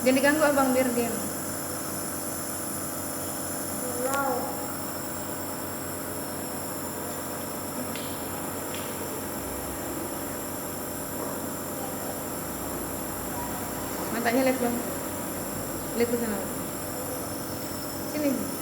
Jangan diganggu abang biar diam. Wow. Matanya lihat bang. Lihat ke sana. Sini.